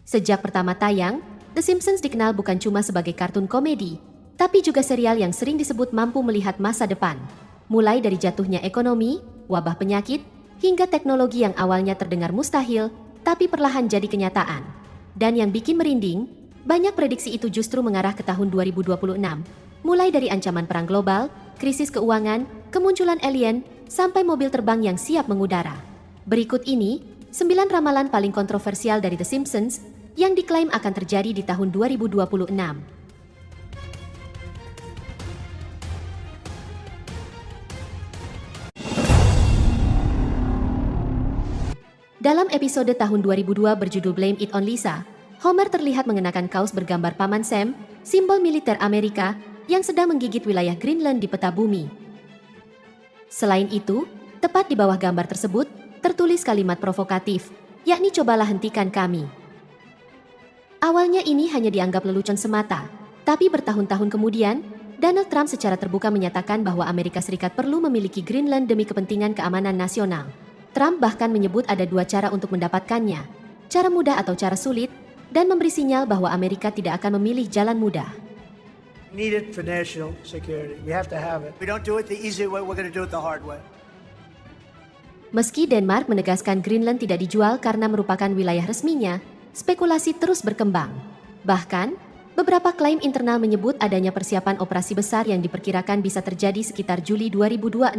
Sejak pertama tayang, The Simpsons dikenal bukan cuma sebagai kartun komedi, tapi juga serial yang sering disebut mampu melihat masa depan. Mulai dari jatuhnya ekonomi, wabah penyakit, hingga teknologi yang awalnya terdengar mustahil, tapi perlahan jadi kenyataan. Dan yang bikin merinding, banyak prediksi itu justru mengarah ke tahun 2026. Mulai dari ancaman perang global, krisis keuangan, kemunculan alien, sampai mobil terbang yang siap mengudara. Berikut ini, 9 ramalan paling kontroversial dari The Simpsons yang diklaim akan terjadi di tahun 2026. Dalam episode tahun 2002 berjudul Blame It on Lisa, Homer terlihat mengenakan kaos bergambar Paman Sam, simbol militer Amerika, yang sedang menggigit wilayah Greenland di peta bumi. Selain itu, tepat di bawah gambar tersebut, tertulis kalimat provokatif, yakni "Cobalah hentikan kami". Awalnya ini hanya dianggap lelucon semata, tapi bertahun-tahun kemudian, Donald Trump secara terbuka menyatakan bahwa Amerika Serikat perlu memiliki Greenland demi kepentingan keamanan nasional. Trump bahkan menyebut ada 2 cara untuk mendapatkannya, cara mudah atau cara sulit, dan memberi sinyal bahwa Amerika tidak akan memilih jalan mudah. Need it for national security. We have to have it. We don't do it the easy way, we're going to do it the hard way. Meski Denmark menegaskan Greenland tidak dijual karena merupakan wilayah resminya, spekulasi terus berkembang. Bahkan, beberapa klaim internal menyebut adanya persiapan operasi besar yang diperkirakan bisa terjadi sekitar Juli 2026.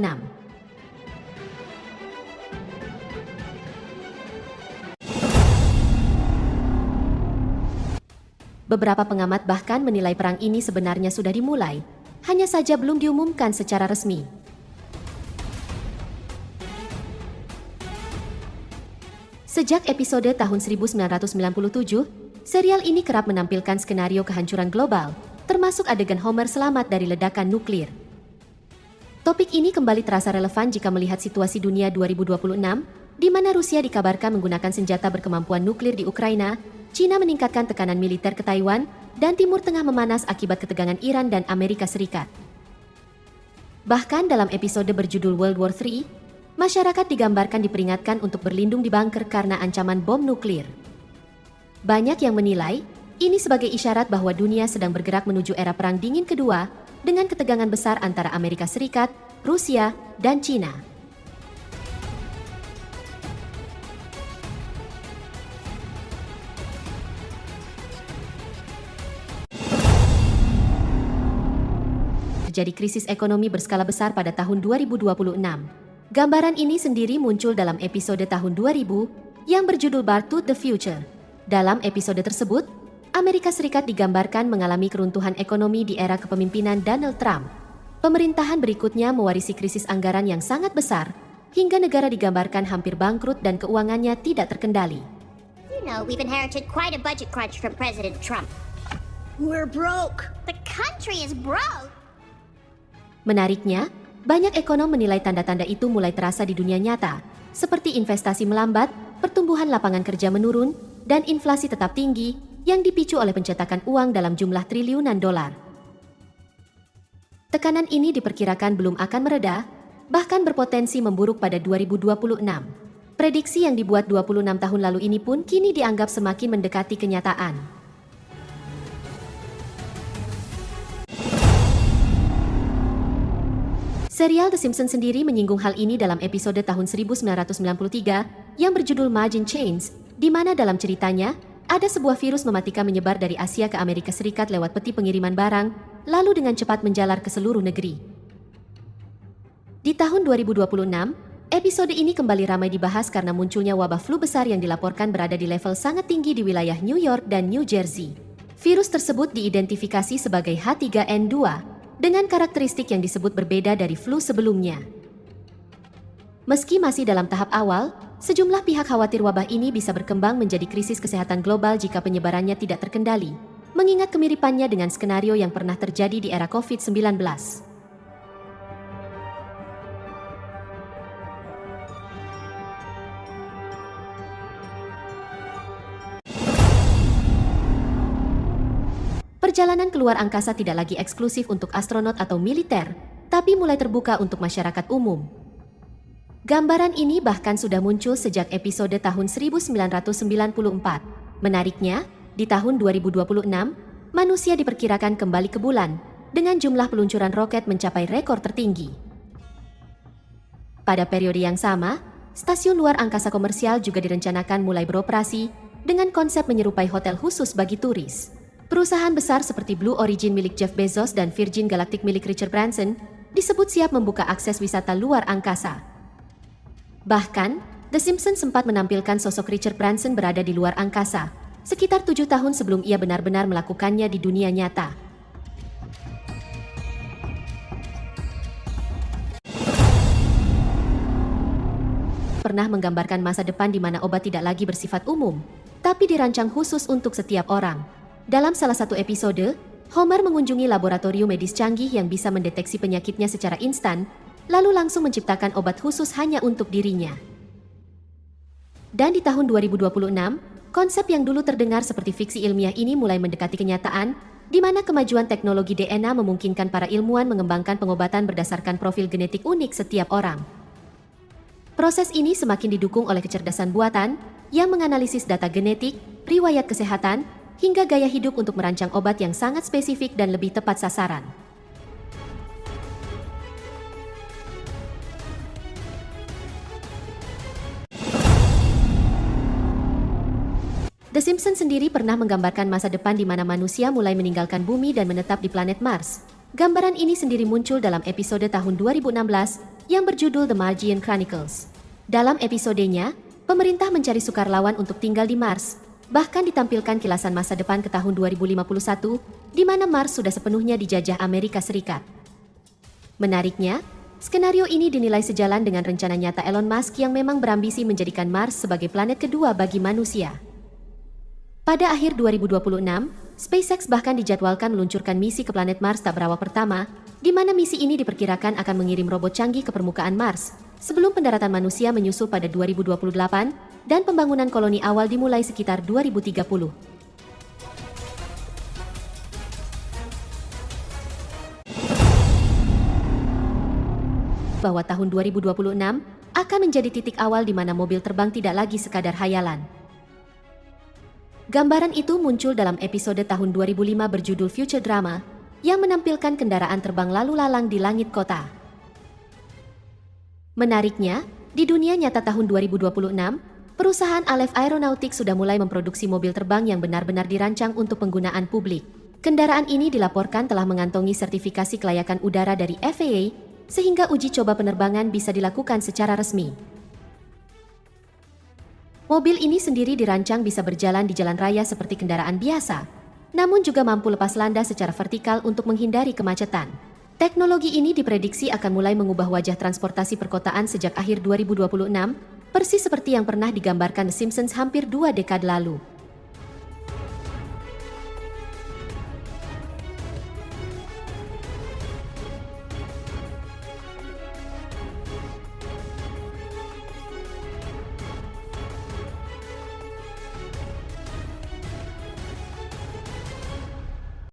Beberapa pengamat bahkan menilai perang ini sebenarnya sudah dimulai, hanya saja belum diumumkan secara resmi. Sejak episode tahun 1997, serial ini kerap menampilkan skenario kehancuran global, termasuk adegan Homer selamat dari ledakan nuklir. Topik ini kembali terasa relevan jika melihat situasi dunia 2026, di mana Rusia dikabarkan menggunakan senjata berkemampuan nuklir di Ukraina, China meningkatkan tekanan militer ke Taiwan, dan Timur Tengah memanas akibat ketegangan Iran dan Amerika Serikat. Bahkan dalam episode berjudul World War III, masyarakat digambarkan diperingatkan untuk berlindung di bunker karena ancaman bom nuklir. Banyak yang menilai, ini sebagai isyarat bahwa dunia sedang bergerak menuju era Perang Dingin Kedua dengan ketegangan besar antara Amerika Serikat, Rusia, dan China. Terjadi krisis ekonomi berskala besar pada tahun 2026. Gambaran ini sendiri muncul dalam episode tahun 2000 yang berjudul Back to the Future. Dalam episode tersebut, Amerika Serikat digambarkan mengalami keruntuhan ekonomi di era kepemimpinan Donald Trump. Pemerintahan berikutnya mewarisi krisis anggaran yang sangat besar, hingga negara digambarkan hampir bangkrut dan keuangannya tidak terkendali. You know, we've inherited quite a budget crunch from President Trump. We're broke. The country is broke. Menariknya, banyak ekonom menilai tanda-tanda itu mulai terasa di dunia nyata, seperti investasi melambat, pertumbuhan lapangan kerja menurun, dan inflasi tetap tinggi yang dipicu oleh pencetakan uang dalam jumlah triliunan dolar. Tekanan ini diperkirakan belum akan mereda, bahkan berpotensi memburuk pada 2026. Prediksi yang dibuat 26 tahun lalu ini pun kini dianggap semakin mendekati kenyataan. Serial The Simpsons sendiri menyinggung hal ini dalam episode tahun 1993 yang berjudul Margin Chains, di mana dalam ceritanya, ada sebuah virus mematikan menyebar dari Asia ke Amerika Serikat lewat peti pengiriman barang, lalu dengan cepat menjalar ke seluruh negeri. Di tahun 2026, episode ini kembali ramai dibahas karena munculnya wabah flu besar yang dilaporkan berada di level sangat tinggi di wilayah New York dan New Jersey. Virus tersebut diidentifikasi sebagai H3N2, dengan karakteristik yang disebut berbeda dari flu sebelumnya. Meski masih dalam tahap awal, sejumlah pihak khawatir wabah ini bisa berkembang menjadi krisis kesehatan global jika penyebarannya tidak terkendali, mengingat kemiripannya dengan skenario yang pernah terjadi di era COVID-19. Perjalanan keluar angkasa tidak lagi eksklusif untuk astronot atau militer, tapi mulai terbuka untuk masyarakat umum. Gambaran ini bahkan sudah muncul sejak episode tahun 1994, Menariknya, di tahun 2026, manusia diperkirakan kembali ke bulan dengan jumlah peluncuran roket mencapai rekor tertinggi. Pada periode yang sama, stasiun luar angkasa komersial juga direncanakan mulai beroperasi dengan konsep menyerupai hotel khusus bagi turis. Perusahaan besar seperti Blue Origin milik Jeff Bezos dan Virgin Galactic milik Richard Branson disebut siap membuka akses wisata luar angkasa. Bahkan, The Simpsons sempat menampilkan sosok Richard Branson berada di luar angkasa, sekitar 7 tahun sebelum ia benar-benar melakukannya di dunia nyata. Pernah menggambarkan masa depan di mana obat tidak lagi bersifat umum, tapi dirancang khusus untuk setiap orang. Dalam salah satu episode, Homer mengunjungi laboratorium medis canggih yang bisa mendeteksi penyakitnya secara instan, lalu langsung menciptakan obat khusus hanya untuk dirinya. Dan di tahun 2026, konsep yang dulu terdengar seperti fiksi ilmiah ini mulai mendekati kenyataan, di mana kemajuan teknologi DNA memungkinkan para ilmuwan mengembangkan pengobatan berdasarkan profil genetik unik setiap orang. Proses ini semakin didukung oleh kecerdasan buatan yang menganalisis data genetik, riwayat kesehatan, hingga gaya hidup untuk merancang obat yang sangat spesifik dan lebih tepat sasaran. The Simpsons sendiri pernah menggambarkan masa depan di mana manusia mulai meninggalkan bumi dan menetap di planet Mars. Gambaran ini sendiri muncul dalam episode tahun 2016 yang berjudul The Martian Chronicles. Dalam episodenya, pemerintah mencari sukarelawan untuk tinggal di Mars. Bahkan ditampilkan kilasan masa depan ke tahun 2051, di mana Mars sudah sepenuhnya dijajah Amerika Serikat. Menariknya, skenario ini dinilai sejalan dengan rencana nyata Elon Musk yang memang berambisi menjadikan Mars sebagai planet kedua bagi manusia. Pada akhir 2026, SpaceX bahkan dijadwalkan meluncurkan misi ke planet Mars tak berawak pertama, di mana misi ini diperkirakan akan mengirim robot canggih ke permukaan Mars, sebelum pendaratan manusia menyusul pada 2028, dan pembangunan koloni awal dimulai sekitar 2030. Bahwa tahun 2026 akan menjadi titik awal di mana mobil terbang tidak lagi sekadar hayalan. Gambaran itu muncul dalam episode tahun 2005 berjudul Future Drama, yang menampilkan kendaraan terbang lalu lalang di langit kota. Menariknya, di dunia nyata tahun 2026, perusahaan Aleph Aeronautics sudah mulai memproduksi mobil terbang yang benar-benar dirancang untuk penggunaan publik. Kendaraan ini dilaporkan telah mengantongi sertifikasi kelayakan udara dari FAA, sehingga uji coba penerbangan bisa dilakukan secara resmi. Mobil ini sendiri dirancang bisa berjalan di jalan raya seperti kendaraan biasa, namun juga mampu lepas landas secara vertikal untuk menghindari kemacetan. Teknologi ini diprediksi akan mulai mengubah wajah transportasi perkotaan sejak akhir 2026, persis seperti yang pernah digambarkan The Simpsons hampir 2 dekade lalu.